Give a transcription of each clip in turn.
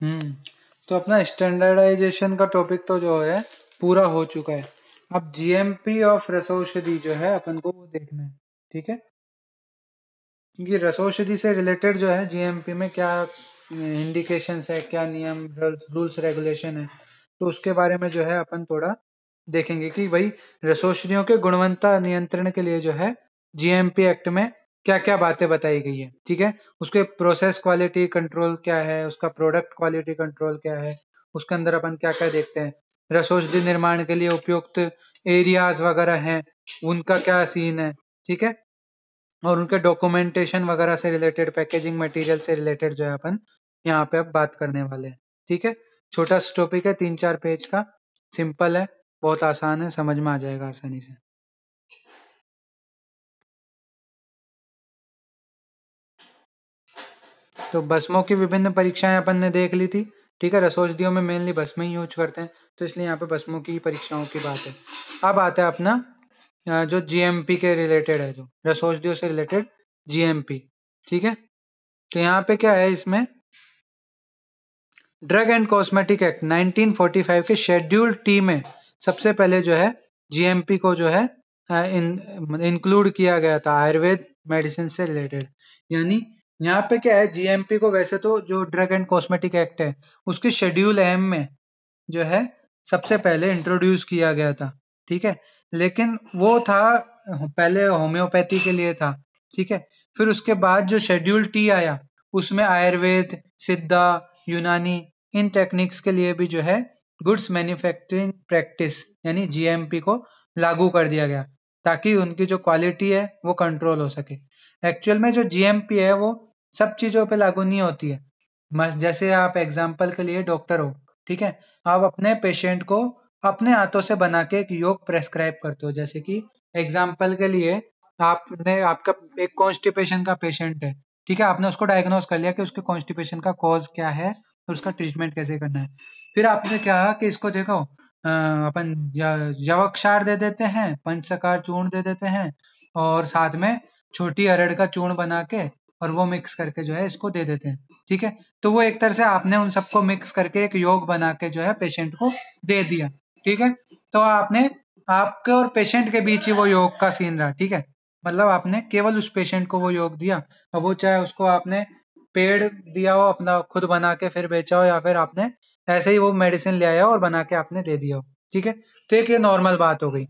हम्म। तो अपना स्टैंडर्डाइजेशन का टॉपिक तो जो है पूरा हो चुका है। अब जीएमपी ऑफ रसौषधि जो है अपन को वो देखना है। ठीक है, क्योंकि रसौषधि से रिलेटेड जो है जीएमपी में क्या इंडिकेशंस है, क्या नियम रूल्स रेगुलेशन है, तो उसके बारे में जो है अपन थोड़ा देखेंगे कि भाई रसौषधियों के गुणवत्ता नियंत्रण के लिए जो है जीएमपी एक्ट में क्या क्या बातें बताई गई है। ठीक है, उसके प्रोसेस क्वालिटी कंट्रोल क्या है, उसका प्रोडक्ट क्वालिटी कंट्रोल क्या है, उसके अंदर अपन क्या क्या देखते हैं, रसौषधि निर्माण के लिए उपयुक्त एरियाज वगैरह हैं, उनका क्या सीन है। ठीक है, और उनके डॉक्यूमेंटेशन वगैरह से रिलेटेड, पैकेजिंग मटेरियल से रिलेटेड जो है अपन यहाँ पे अब बात करने वाले हैं। ठीक है, छोटा सा टॉपिक है, 3-4 पेज का, सिंपल है, बहुत आसान है, समझ में आ जाएगा आसानी से। तो भस्मों की विभिन्न परीक्षाएं अपन ने देख ली थी। ठीक है, रसौषधियों में मेनली भस्म ही यूज करते हैं, तो इसलिए यहाँ पे भस्मों की परीक्षाओं की बात है। अब आता है अपना जो जीएमपी के रिलेटेड है, जो रसौषधियों से रिलेटेड जीएमपी। ठीक है, तो यहाँ पे क्या है, इसमें ड्रग एंड कॉस्मेटिक एक्ट 1945 के शेड्यूल टी में सबसे पहले जो है जीएमपी को जो है इंक्लूड किया गया था, आयुर्वेद मेडिसिन से रिलेटेड। यानी यहाँ पे क्या है, जीएमपी को वैसे तो जो ड्रग एंड कॉस्मेटिक एक्ट है उसके शेड्यूल एम में जो है सबसे पहले इंट्रोड्यूस किया गया था। ठीक है, लेकिन वो था पहले होम्योपैथी के लिए था। ठीक है, फिर उसके बाद जो शेड्यूल टी आया उसमें आयुर्वेद, सिद्धा, यूनानी, इन टेक्निक्स के लिए भी जो है गुड्स मैन्युफैक्चरिंग प्रैक्टिस यानी जीएमपी को लागू कर दिया गया, ताकि उनकी जो क्वालिटी है वो कंट्रोल हो सके। एक्चुअल में जो जीएमपी है वो सब चीज़ों पे लागू नहीं होती है। जैसे आप एग्जाम्पल के लिए डॉक्टर हो, ठीक है, आप अपने पेशेंट को अपने हाथों से बना के एक योग प्रेस्क्राइब करते हो। जैसे कि एग्जाम्पल के लिए आपने, आपका एक कॉन्स्टिपेशन का पेशेंट है, ठीक है, आपने उसको डायग्नोज कर लिया कि उसके कॉन्स्टिपेशन का कॉज क्या है और उसका ट्रीटमेंट कैसे करना है। फिर आपने कहा कि इसको देखो, अपन यवक्षार दे देते हैं, पंचसकार चूर्ण दे देते हैं, और साथ में छोटी अरड़ का चूर्ण बना के और वो मिक्स करके जो है इसको दे देते हैं। ठीक है, तो वो एक तरह से आपने उन सबको मिक्स करके एक योग बना के जो है पेशेंट को दे दिया। ठीक है, तो आपने, आपके और पेशेंट के बीच ही वो योग का सीन रहा। ठीक है, मतलब आपने केवल उस पेशेंट को वो योग दिया, और वो चाहे उसको आपने पेड़ दिया हो अपना खुद बना के फिर बेचा हो, या फिर आपने ऐसे ही वो मेडिसिन ले आया हो और बना के आपने दे दिया हो। ठीक है, तो एक ये नॉर्मल बात हो गई।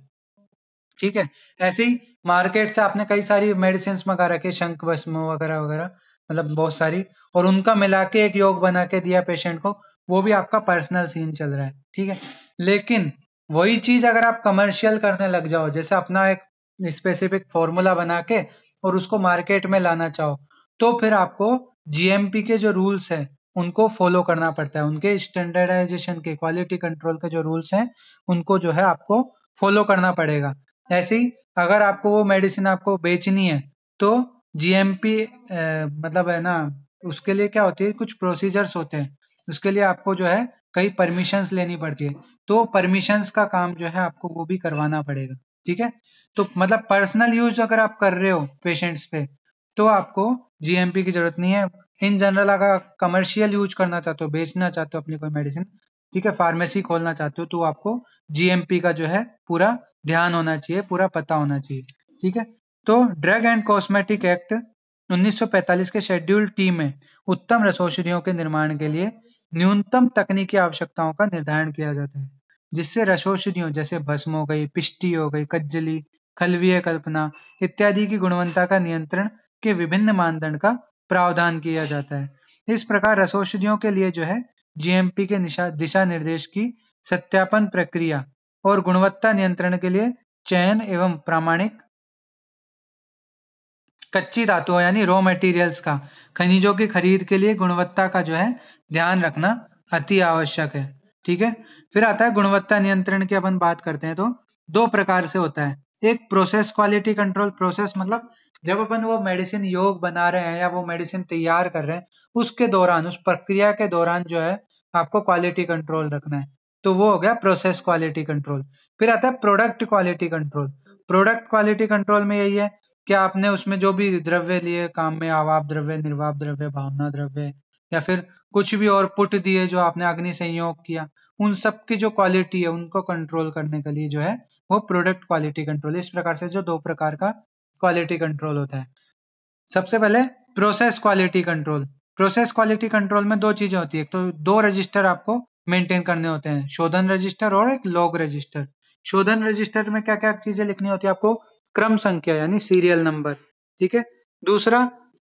ठीक है, ऐसे ही मार्केट से आपने कई सारी मेडिसिन मंगा रखे, शंख भस्म वगैरह वगैरह, मतलब बहुत सारी, और उनका मिला के एक योग बना के दिया पेशेंट को, वो भी आपका पर्सनल सीन चल रहा है। ठीक है, लेकिन वही चीज अगर आप कमर्शियल करने लग जाओ, जैसे अपना एक स्पेसिफिक फॉर्मूला बना के और उसको मार्केट में लाना चाहो, तो फिर आपको जीएमपी के जो रूल्स हैं उनको फॉलो करना पड़ता है। उनके स्टैंडर्डाइजेशन के, क्वालिटी कंट्रोल के जो रूल्स हैं उनको जो है आपको फॉलो करना पड़ेगा। ऐसे ही अगर आपको वो मेडिसिन आपको बेचनी है, तो जीएमपी मतलब है ना, उसके लिए क्या होती है, कुछ प्रोसीजर्स होते हैं, उसके लिए आपको जो है कई परमिशंस लेनी पड़ती है, तो परमिशंस का काम जो है आपको वो भी करवाना पड़ेगा। ठीक है, तो मतलब पर्सनल यूज अगर आप कर रहे हो पेशेंट्स पे, तो आपको जीएमपी की जरूरत नहीं है। इन जनरल अगर कमर्शियल यूज करना चाहते हो, बेचना चाहते हो अपनी कोई मेडिसिन, ठीक है, फार्मेसी खोलना चाहते हो, तो आपको जीएमपी का जो है पूरा ध्यान होना चाहिए, पूरा पता होना चाहिए। ठीक है, तो ड्रग एंड कॉस्मेटिक एक्ट 1945 के शेड्यूल टी में उत्तम रसौषधियों के निर्माण के लिए न्यूनतम तकनीकी आवश्यकताओं का निर्धारण किया जाता है, जिससे रसौषधियों जैसे भस्म हो गई, पिष्टी हो गई, कज्जली, खलवीय कल्पना इत्यादि की गुणवत्ता का नियंत्रण के विभिन्न मानदंड का प्रावधान किया जाता है। इस प्रकार रसौषधियों के लिए जो है जीएमपी के दिशा निर्देश की सत्यापन प्रक्रिया और गुणवत्ता नियंत्रण के लिए चयन एवं प्रामाणिक कच्ची धातुओं यानी रॉ मटेरियल्स का, खनिजों की खरीद के लिए गुणवत्ता का जो है ध्यान रखना अति आवश्यक है। ठीक है, फिर आता है गुणवत्ता नियंत्रण की अपन बात करते हैं, तो दो प्रकार से होता है। एक प्रोसेस क्वालिटी कंट्रोल, प्रोसेस मतलब जब अपन वो मेडिसिन योग बना रहे हैं या वो मेडिसिन तैयार कर रहे हैं, उसके दौरान, उस प्रक्रिया के दौरान जो है आपको क्वालिटी कंट्रोल रखना है, तो वो हो गया प्रोसेस क्वालिटी कंट्रोल। फिर आता है product quality control. Product quality control में यही है कि आपने उसमें जो भी द्रव्य लिए काम में, आवाप द्रव्य, निर्वाप द्रव्य, भावना द्रव्य या फिर कुछ भी और पुट दिए जो आपने अग्नि संयोग किया, उन सब की जो क्वालिटी है उनको कंट्रोल करने के लिए जो है वो प्रोडक्ट क्वालिटी कंट्रोल। इस प्रकार से जो दो प्रकार का क्वालिटी कंट्रोल होता है। सबसे पहले process quality control. Process quality control में दो चीजें होती है, तो दो रजिस्टर आपको मेंटेन करने होते हैं, शोधन रजिस्टर और एक लॉग रजिस्टर। शोधन रजिस्टर में क्या क्या चीजें लिखनी होती है आपको? क्रम संख्या यानी सीरियल नंबर, ठीक है। दूसरा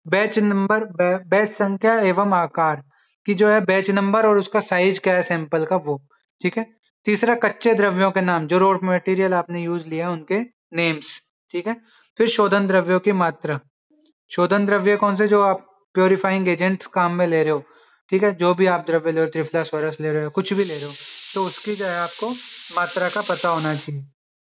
बैच नंबर, बैच संख्या एवं आकार की जो है बैच नंबर और उसका साइज क्या है सैंपल का वो, ठीक है। तीसरा कच्चे द्रव्यों के नाम, जो रॉ मटेरियल आपने यूज लिया उनके नेम्स, ठीक है। फिर शोधन द्रव्यों की मात्रा। शोधन द्रव्य कौन से? जो आप प्योरीफाइंग एजेंट्स काम में ले रहे हो, ठीक है, जो भी आप द्रव्य ले रहे हो, त्रिफला स्वरस ले रहे हो, कुछ भी ले रहे हो, तो उसकी जो है आपको मात्रा का पता होना चाहिए।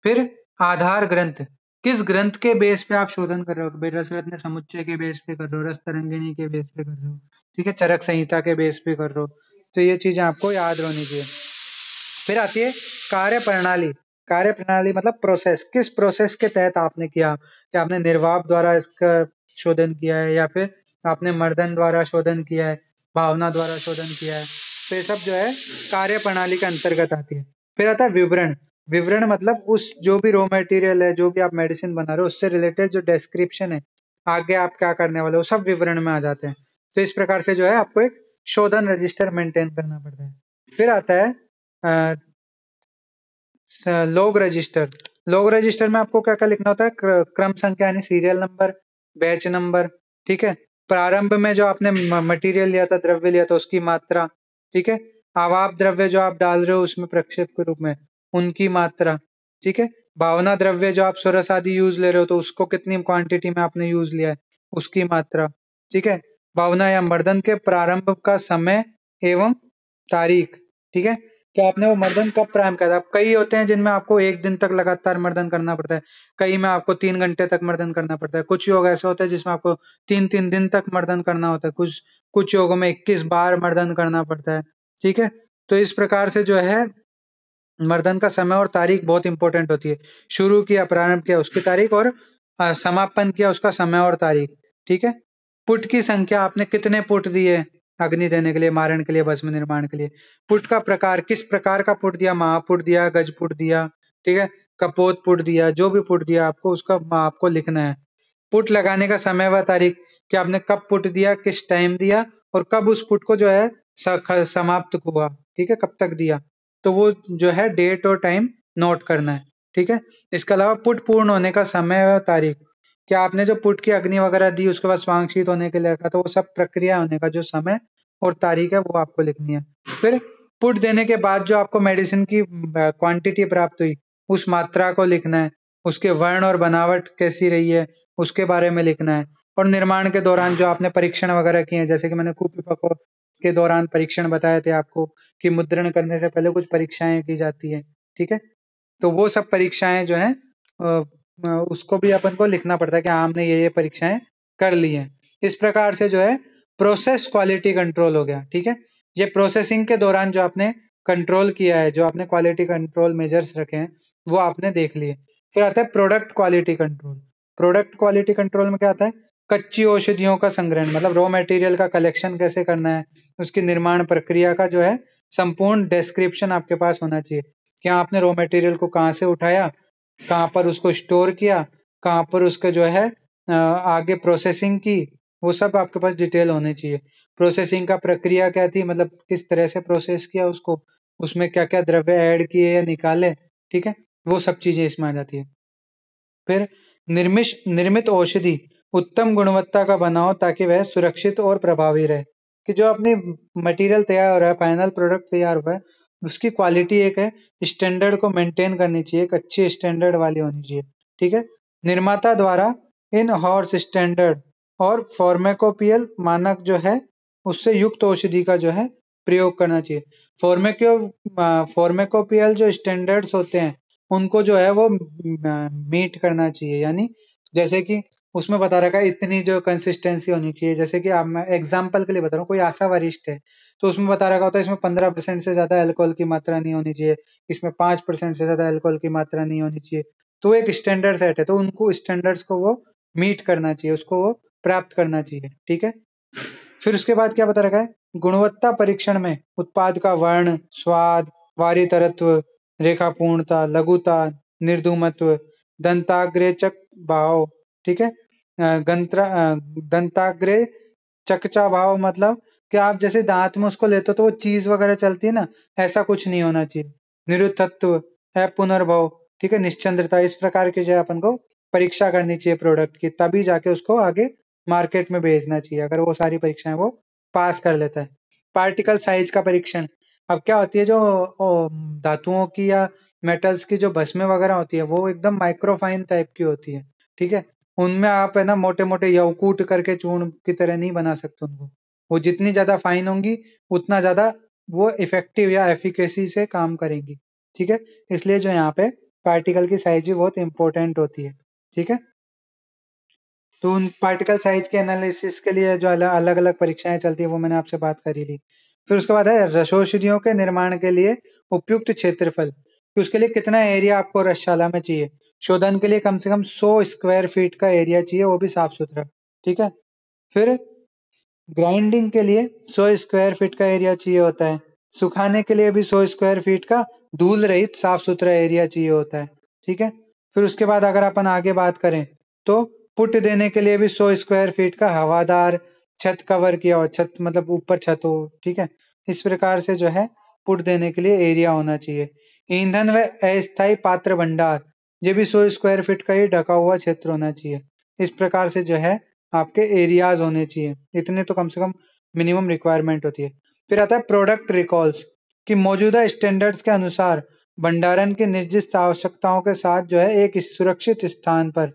फिर आधार ग्रंथ, किस ग्रंथ के बेस पे आप शोधन कर रहे हो? रस रत्न समुच्चय के बेस पे कर रहे हो, रस तरंगिणी के बेस पे कर रहे हो, ठीक है, चरक संहिता के बेस पे कर रहे हो, तो ये चीजें आपको याद होनी चाहिए। फिर आती है कार्य प्रणाली। कार्य प्रणाली मतलब प्रोसेस, किस प्रोसेस के तहत आपने किया, क्या आपने निर्वाप द्वारा इसका शोधन किया है या फिर आपने मर्दन द्वारा शोधन किया है, भावना द्वारा शोधन किया है, तो ये सब जो है कार्य प्रणाली के अंतर्गत आती है। फिर आता है विवरण। विवरण मतलब उस जो भी रॉ मटेरियल है, जो भी आप मेडिसिन बना रहे हो, उससे रिलेटेड जो डिस्क्रिप्शन है, आगे आप क्या करने वाले हो, सब विवरण में आ जाते हैं। तो इस प्रकार से जो है आपको एक शोधन रजिस्टर मेंटेन करना पड़ता है। फिर आता है लॉग रजिस्टर। लॉग रजिस्टर में आपको क्या क्या लिखना होता है? क्रम संख्या यानी सीरियल नंबर, बैच नंबर, ठीक है, प्रारंभ में जो आपने मटेरियल लिया था, द्रव्य लिया था, उसकी मात्रा, ठीक है, अवाप द्रव्य जो आप डाल रहे हो उसमें प्रक्षेप के रूप में, उनकी मात्रा, ठीक है, भावना द्रव्य जो आप सोरस आदि यूज ले रहे हो तो उसको कितनी क्वांटिटी में आपने यूज लिया है, उसकी मात्रा, ठीक है, भावना या मर्दन के प्रारंभ का समय एवं तारीख, ठीक है, कि आपने वो मर्दन कब प्रारंभ किया था। कई होते हैं जिनमें आपको एक दिन तक लगातार मर्दन करना पड़ता है, कई में आपको 3 घंटे तक मर्दन करना पड़ता है, कुछ योग ऐसे होते हैं जिसमें आपको 3 3 दिन तक मर्दन करना होता है, कुछ कुछ योगों में 21 बार मर्दन करना पड़ता है, ठीक है। तो इस प्रकार से जो है मर्दन का समय और तारीख बहुत इंपॉर्टेंट होती है। शुरू किया, प्रारंभ किया, उसकी तारीख, और समापन किया, उसका समय और तारीख, ठीक है। पुट की संख्या, आपने कितने पुट दिए अग्नि देने के लिए, मारण के लिए, भस्म निर्माण के लिए। पुट का प्रकार, किस प्रकार का पुट दिया, महापुट दिया, गज पुट दिया, ठीक है, कपोत पुट दिया, जो भी पुट दिया आपको उसका आपको लिखना है। पुट लगाने का समय व तारीख, कि आपने कब पुट दिया, किस टाइम दिया, और कब उस पुट को जो है समाप्त हुआ, ठीक है, कब तक दिया, तो वो जो है डेट और टाइम नोट करना है, ठीक है। इसके अलावा पुट पूर्ण होने का समय और तारीख, क्या आपने जो पुट की अग्नि वगैरह दी उसके बाद स्वांगशीत होने के लिए रखा, तो वो सब प्रक्रिया होने का जो समय और तारीख है वो आपको लिखनी है। फिर पुट देने के बाद जो आपको मेडिसिन की क्वांटिटी प्राप्त हुई, उस मात्रा को लिखना है, उसके वर्ण और बनावट कैसी रही है उसके बारे में लिखना है, और निर्माण के दौरान जो आपने परीक्षण वगैरह किए हैं, जैसे कि मैंने कूपीपको के दौरान परीक्षण बताए थे आपको, कि मुद्रण करने से पहले कुछ परीक्षाएं की जाती है, ठीक है, तो वो सब परीक्षाएं जो है उसको भी अपन को लिखना पड़ता है कि हाँ हमने ये परीक्षाएं कर ली हैं। इस प्रकार से जो है प्रोसेस क्वालिटी कंट्रोल हो गया, ठीक है। ये प्रोसेसिंग के दौरान जो आपने कंट्रोल किया है, जो आपने क्वालिटी कंट्रोल मेजर्स रखे हैं वो आपने देख लिए। फिर आता है product quality control. Product quality control में क्या आता है? कच्ची औषधियों का संग्रहण, मतलब रॉ मटेरियल का कलेक्शन कैसे करना है, उसकी निर्माण प्रक्रिया का जो है संपूर्ण डिस्क्रिप्शन आपके पास होना चाहिए। क्या आपने रॉ मटेरियल को कहाँ से उठाया, कहाँ पर उसको स्टोर किया, कहाँ पर उसके जो है आगे प्रोसेसिंग की, वो सब आपके पास डिटेल होनी चाहिए। प्रोसेसिंग का प्रक्रिया क्या थी, मतलब किस तरह से प्रोसेस किया उसको, उसमें क्या क्या द्रव्य ऐड किए या निकाले, ठीक है, वो सब चीजें इसमें आ जाती है। फिर निर्मित औषधि उत्तम गुणवत्ता का बनाओ ताकि वह सुरक्षित और प्रभावी रहे, कि जो अपनी मटेरियल तैयार हो रहा है, फाइनल प्रोडक्ट तैयार हुआ है, उसकी क्वालिटी एक है, स्टैंडर्ड को मेंटेन करनी चाहिए, एक अच्छी स्टैंडर्ड वाली होनी चाहिए, ठीक है। निर्माता द्वारा इन हॉर्स स्टैंडर्ड और फार्माकोपियल मानक जो है उससे युक्त औषधि का जो है प्रयोग करना चाहिए। फार्माको फार्माकोपियल जो स्टैंडर्ड्स होते हैं उनको जो है वो मीट करना चाहिए, यानी जैसे कि उसमें बता रखा है इतनी जो कंसिस्टेंसी होनी चाहिए। जैसे कि आप, मैं एग्जांपल के लिए बता रहा हूँ, कोई आशा वरिष्ठ है तो उसमें बता रखा होता है इसमें 15% से ज्यादा अल्कोहल की मात्रा नहीं होनी चाहिए, इसमें 5% से ज्यादा अल्कोहल की मात्रा नहीं होनी चाहिए, तो एक स्टैंडर्ड सेट है, तो उनको स्टैंडर्ड्स को वो मीट करना चाहिए, उसको वो प्राप्त करना चाहिए, ठीक है। फिर उसके बाद क्या बता रखा है, गुणवत्ता परीक्षण में उत्पाद का वर्ण, स्वाद, वारितरत्व, रेखापूर्णता, लघुता, निर्धूमत्व, दंताग्रेचक भाव, ठीक है, दंताग्रे चकचा भाव मतलब कि आप जैसे दांत में उसको लेते हो तो वो चीज वगैरह चलती है ना, ऐसा कुछ नहीं होना चाहिए। निरुत्तत्व, पुनर्भव, ठीक है, निश्चंद्रता, इस प्रकार की जो है अपन को परीक्षा करनी चाहिए प्रोडक्ट की, तभी जाके उसको आगे मार्केट में भेजना चाहिए। अगर वो सारी परीक्षाएं वो पास कर लेता है। पार्टिकल साइज का परीक्षण, अब क्या होती है जो धातुओं की या मेटल्स की जो भस्में वगैरह होती है वो एकदम माइक्रोफाइन टाइप की होती है, ठीक है। उनमें आप है ना मोटे मोटे यवकूट करके चूर्ण की तरह नहीं बना सकते उनको। वो जितनी ज्यादा फाइन होंगी उतना ज्यादा वो इफेक्टिव या एफिकेसी से काम करेंगी, ठीक है। इसलिए जो यहाँ पे पार्टिकल की साइज भी बहुत इंपॉर्टेंट होती है, ठीक है। तो उन पार्टिकल साइज के एनालिसिस के लिए जो अलग अलग परीक्षाएं चलती है वो मैंने आपसे बात करी ली। फिर उसके बाद है रसौषधियों के निर्माण के लिए उपयुक्त क्षेत्रफल, कि उसके लिए कितना एरिया आपको रसशाला में चाहिए। शोधन के लिए कम से कम 100 स्क्वायर फीट का एरिया चाहिए, वो भी साफ सुथरा, ठीक है। फिर ग्राइंडिंग के लिए 100 स्क्वायर फीट का एरिया चाहिए होता है। सुखाने के लिए भी 100 स्क्वायर फीट का धूल रहित साफ सुथरा एरिया चाहिए होता है, ठीक है। फिर उसके बाद अगर अपन आगे बात करें तो पुट देने के लिए भी 100 स्क्वायर फीट का हवादार छत कवर किया हो, छत मतलब ऊपर छत हो, ठीक है। इस प्रकार से जो है पुट देने के लिए एरिया होना चाहिए। ईंधन व अस्थायी पात्र भंडार, ये भी 100 स्क्वायर फीट का ही ढका हुआ क्षेत्र होना चाहिए। इस प्रकार से जो है आपके एरियाज होने चाहिए, इतने तो कम से कम मिनिमम रिक्वायरमेंट होती है। फिर आता है प्रोडक्ट रिकॉल्स, कि मौजूदा स्टैंडर्ड्स के अनुसार भंडारण की निर्दिष्ट आवश्यकताओं के साथ जो है एक सुरक्षित स्थान पर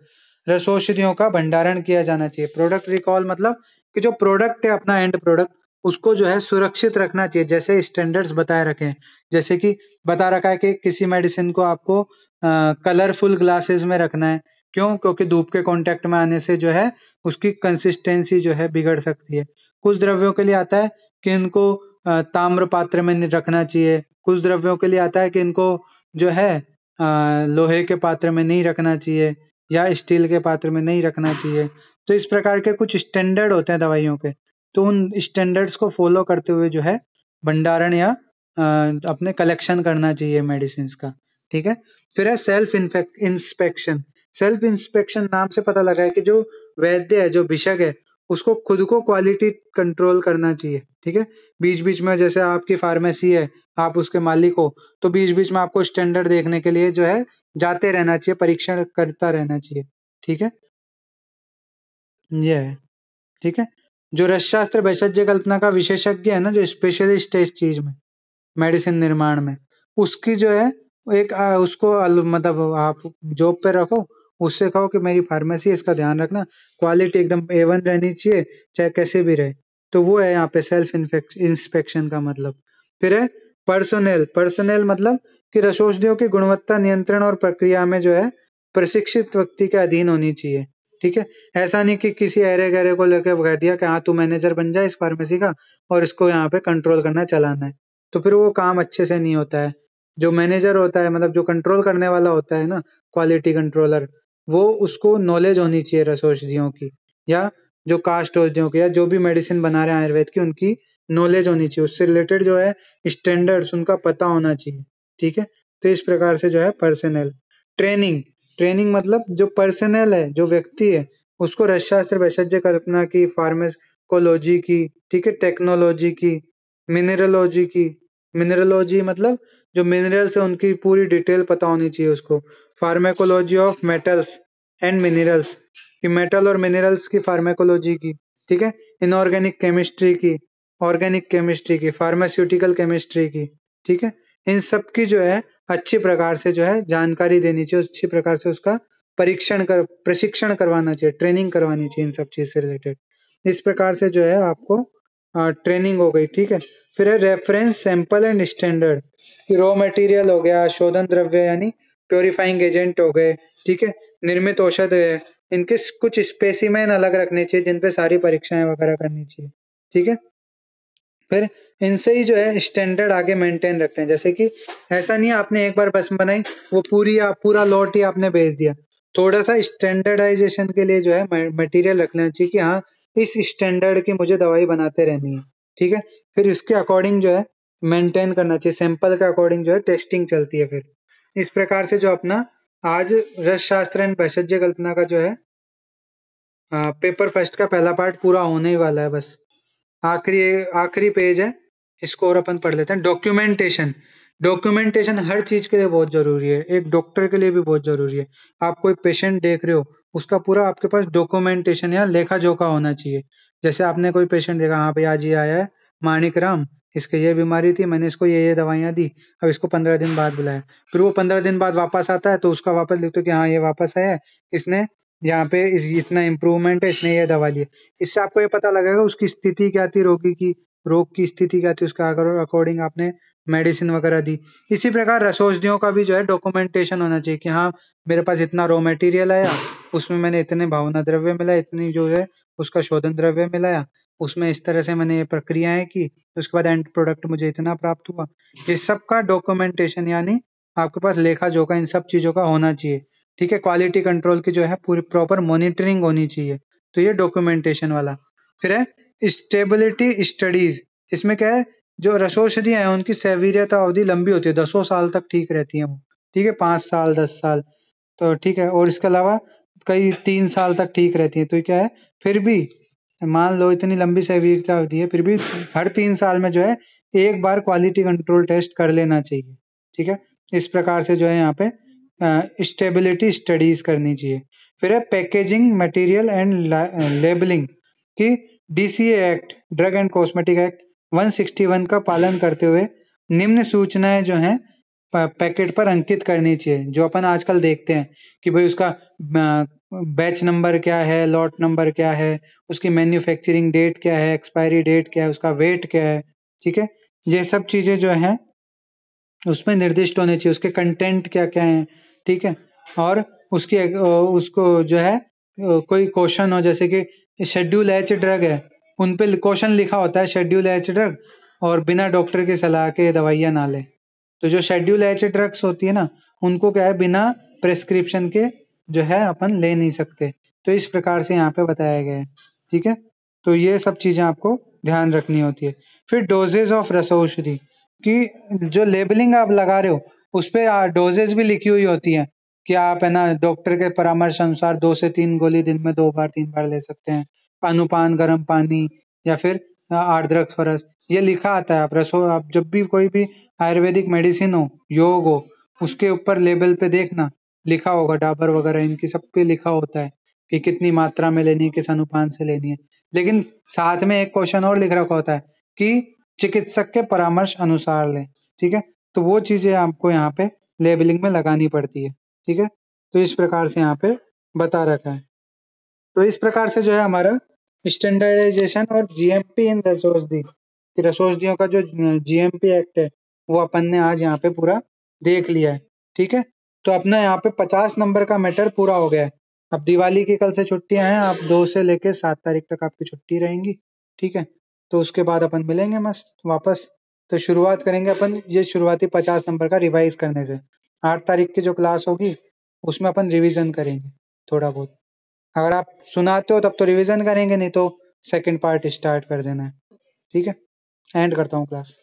रसौषधियों का भंडारण किया जाना चाहिए। प्रोडक्ट रिकॉल मतलब कि जो प्रोडक्ट है अपना एंड प्रोडक्ट उसको जो है सुरक्षित रखना चाहिए, जैसे स्टैंडर्ड्स बताए रखे हैं। जैसे कि बता रखा है कि किसी मेडिसिन को आपको कलरफुल ग्लासेस में रखना है, क्यों, क्योंकि धूप के कांटेक्ट में आने से जो है उसकी कंसिस्टेंसी जो है बिगड़ सकती है। कुछ द्रव्यों के लिए आता है कि इनको ताम्र पात्र में नहीं रखना चाहिए। कुछ द्रव्यों के लिए आता है कि इनको जो है लोहे के पात्र में नहीं रखना चाहिए या स्टील के पात्र में नहीं रखना चाहिए। तो इस प्रकार के कुछ स्टैंडर्ड होते हैं दवाइयों के, तो उन स्टैंडर्ड्स को फॉलो करते हुए जो है भंडारण या अपने कलेक्शन करना चाहिए मेडिसिन का, ठीक है। फिर है सेल्फ इंस्पेक्शन। सेल्फ इंस्पेक्शन नाम से पता लगा है कि जो वैद्य है, जो भिषक है, उसको खुद को क्वालिटी कंट्रोल करना चाहिए, ठीक है। बीच बीच में जैसे आपकी फार्मेसी है, आप उसके मालिक हो, तो बीच बीच में आपको स्टैंडर्ड देखने के लिए जो है जाते रहना चाहिए, परीक्षण करता रहना चाहिए, ठीक है। ये है, ठीक है। जो रसशास्त्र भेषज कल्पना का विशेषज्ञ है ना, जो स्पेशलिस्ट है इस चीज में, मेडिसिन निर्माण में, उसकी जो है एक उसको मतलब आप जॉब पे रखो, उससे कहो कि मेरी फार्मेसी है, इसका ध्यान रखना, क्वालिटी एकदम A1 रहनी चाहिए, चाहे कैसे भी रहे। तो वो है यहाँ पे सेल्फ इंस्पेक्शन का मतलब। फिर है पर्सोनेल। पर्सोनेल मतलब कि रसौषधियों की गुणवत्ता नियंत्रण और प्रक्रिया में जो है प्रशिक्षित व्यक्ति के अधीन होनी चाहिए, ठीक है। ऐसा नहीं कि किसी अरे गहरे को लेकर कह दिया कि हाँ तू मैनेजर बन जा इस फार्मेसी का और इसको यहाँ पे कंट्रोल करना चलाना है, तो फिर वो काम अच्छे से नहीं होता है। जो मैनेजर होता है मतलब जो कंट्रोल करने वाला होता है ना, क्वालिटी कंट्रोलर, वो उसको नॉलेज होनी चाहिए रस औषधियों की, या जो कास्ट औषधियों की, या जो भी मेडिसिन बना रहे हैं आयुर्वेद की, उनकी नॉलेज होनी चाहिए, उससे रिलेटेड जो है स्टैंडर्ड्स उनका पता होना चाहिए, ठीक है। तो इस प्रकार से जो है पर्सनल ट्रेनिंग। ट्रेनिंग मतलब जो पर्सनल है, जो व्यक्ति है, उसको रसशास्त्र भेषज कल्पना की, फार्माकोलॉजी की, ठीक है, टेक्नोलॉजी की, मिनरलोजी की। मिनरलोजी मतलब जो मिनरल्स है उनकी पूरी डिटेल पता होनी चाहिए उसको। Pharmacology of metals and minerals, कि मेटल और मिनरल्स की फार्माकोलॉजी की, ठीक है। इनऑर्गेनिक केमिस्ट्री की, ऑर्गेनिक केमिस्ट्री की, फार्मास्यूटिकल केमिस्ट्री की, ठीक है। इन सब की जो है अच्छी प्रकार से जो है जानकारी देनी चाहिए, अच्छी प्रकार से उसका प्रशिक्षण करवाना चाहिए, ट्रेनिंग करवानी चाहिए इन सब चीज से रिलेटेड। इस प्रकार से जो है आपको ट्रेनिंग हो गई, ठीक है। फिर है रेफरेंस सैंपल एंड स्टैंडर्ड, कि रॉ मटेरियल हो गया, शोधन द्रव्य यानी प्योरीफाइंग एजेंट हो गए, ठीक है, निर्मित औषध है, इनके कुछ स्पेसिमेन अलग रखने चाहिए जिन पे सारी परीक्षाएं वगैरह करनी चाहिए, ठीक है। फिर इनसे ही जो है स्टैंडर्ड आगे मेंटेन रखते हैं। जैसे कि ऐसा नहीं है आपने एक बार बस बनाई, वो पूरा लॉट ही आपने भेज दिया। थोड़ा सा स्टैंडर्डाइजेशन के लिए जो है मटेरियल रखना चाहिए कि हाँ इस स्टैंडर्ड की मुझे दवाई बनाते रहनी है, ठीक है। फिर इसके अकॉर्डिंग जो है मेंटेन करना चाहिए, सैंपल के अकॉर्डिंग जो है टेस्टिंग चलती है। फिर इस प्रकार से जो अपना आज रस शास्त्र एंड भेषज कल्पना का जो है पेपर फर्स्ट का पहला पार्ट पूरा होने ही वाला है। बस आखिरी आखिरी पेज है, इसको और अपन पढ़ लेते हैं। डॉक्यूमेंटेशन। डॉक्यूमेंटेशन हर चीज के लिए बहुत जरूरी है, एक डॉक्टर के लिए भी बहुत जरूरी है। आप कोई पेशेंट देख रहे हो, उसका पूरा आपके पास डॉक्यूमेंटेशन या लेखा जोखा होना चाहिए। जैसे आपने कोई पेशेंट देखा, हाँ भाई आज ये आया है माणिक राम, इसके ये बीमारी थी, मैंने इसको ये दवाइयां दी, अब इसको 15 दिन बाद बुलाया। फिर वो 15 दिन बाद वापस आता है तो उसका वापस लिखते हो कि हाँ ये वापस आया है, इसने यहाँ पे इतना इम्प्रूवमेंट है, इसने ये दवा ली है। इससे आपको ये पता लगेगा उसकी स्थिति क्या थी, रोगी की रोग की स्थिति क्या थी, उसका अकॉर्डिंग आपने मेडिसिन वगैरह दी। इसी प्रकार रसौषधियों का भी जो है डॉक्यूमेंटेशन होना चाहिए कि हाँ मेरे पास इतना रॉ मटेरियल आया, उसमें मैंने इतने भावना द्रव्य मिला, इतनी जो है उसका शोधन द्रव्य मिलाया, उसमें इस तरह से मैंने ये प्रक्रियाएं की, उसके बाद एंड प्रोडक्ट मुझे इतना प्राप्त हुआ। ये सब का डॉक्यूमेंटेशन यानी आपके पास लेखा जोखा इन सब चीजों का होना चाहिए, ठीक है। क्वालिटी कंट्रोल की जो है पूरी प्रॉपर मॉनिटरिंग होनी चाहिए, तो ये डॉक्यूमेंटेशन वाला। फिर है स्टेबिलिटी स्टडीज। इसमें क्या है, जो रसौषधियां हैं उनकी सेवियता अवधि लंबी होती है, 10 साल तक ठीक रहती है वो, ठीक है, 5 साल 10 साल, तो ठीक है। और इसके अलावा कई 3 साल तक ठीक रहती है, तो क्या है फिर भी मान लो इतनी लंबी सेवियता अवधि है, फिर भी हर 3 साल में जो है एक बार क्वालिटी कंट्रोल टेस्ट कर लेना चाहिए, ठीक है। इस प्रकार से जो है यहाँ पे स्टेबिलिटी स्टडीज करनी चाहिए। फिर है पैकेजिंग मटेरियल एंड लेबलिंग की DCA act, drug and cosmetic act 161 का पालन करते हुए निम्न सूचनाएं जो हैं पैकेट पर अंकित करनी चाहिए। जो अपन आजकल देखते हैं कि भाई उसका बैच नंबर क्या है, लॉट नंबर क्या है, उसकी मैन्युफैक्चरिंग डेट क्या है, एक्सपायरी डेट क्या है, उसका वेट क्या है, ठीक है। ये सब चीजें जो हैं उसमें निर्दिष्ट होने चाहिए, उसके कंटेंट क्या क्या हैं, ठीक है। और उसकी उसको जो है कोई क्वेश्चन हो, जैसे कि शेड्यूल एच ड्रग है, उन पे क्वेश्चन लिखा होता है शेड्यूल एच ड्रग, और बिना डॉक्टर की सलाह के दवाइयाँ ना लें। तो जो शेड्यूल एच ड्रग्स होती है ना, उनको क्या है बिना प्रेस्क्रिप्शन के जो है अपन ले नहीं सकते। तो इस प्रकार से यहाँ पे बताया गया है, ठीक है। तो ये सब चीजें आपको ध्यान रखनी होती है। फिर डोजेज ऑफ रसौषधि कि जो लेबलिंग आप लगा रहे हो उस पे डोजेज भी लिखी हुई होती है कि आप है ना डॉक्टर के परामर्श अनुसार 2 से 3 गोली दिन में 2 बार 3 बार ले सकते हैं। अनुपान गर्म पानी या फिर आर्द्रक स्वरस, ये लिखा आता है। आप जब भी कोई भी आयुर्वेदिक मेडिसिन हो, योग हो, उसके ऊपर लेबल पे देखना लिखा होगा, डाबर वगैरह इनकी सब पे लिखा होता है कि कितनी मात्रा में लेनी है, किस अनुपान से लेनी है। लेकिन साथ में एक क्वेश्चन और लिख रखा होता है कि चिकित्सक के परामर्श अनुसार लें, ठीक है। तो वो चीजें आपको यहाँ पे लेबलिंग में लगानी पड़ती है, ठीक है। तो इस प्रकार से यहाँ पे बता रखा है। तो इस प्रकार से जो है हमारा स्टैंडर्डाइजेशन और जीएमपी इन रसौषधि, कि रसौषधियों का जो जीएमपी एक्ट है वो अपन ने आज यहाँ पे पूरा देख लिया है, ठीक है। तो अपना यहाँ पे 50 नंबर का मैटर पूरा हो गया है। अब दिवाली की कल से छुट्टियां हैं, आप 2 से लेके 7 तारीख तक आपकी छुट्टी रहेंगी, ठीक है। तो उसके बाद अपन मिलेंगे मस्त वापस। तो शुरुआत करेंगे अपन ये शुरुआती 50 नंबर का रिवाइज करने से। 8 तारीख की जो क्लास होगी उसमें अपन रिवीजन करेंगे थोड़ा बहुत। अगर आप सुनाते हो तब तो रिवीजन करेंगे, नहीं तो सेकंड पार्ट स्टार्ट कर देना है, ठीक है। एंड करता हूँ क्लास।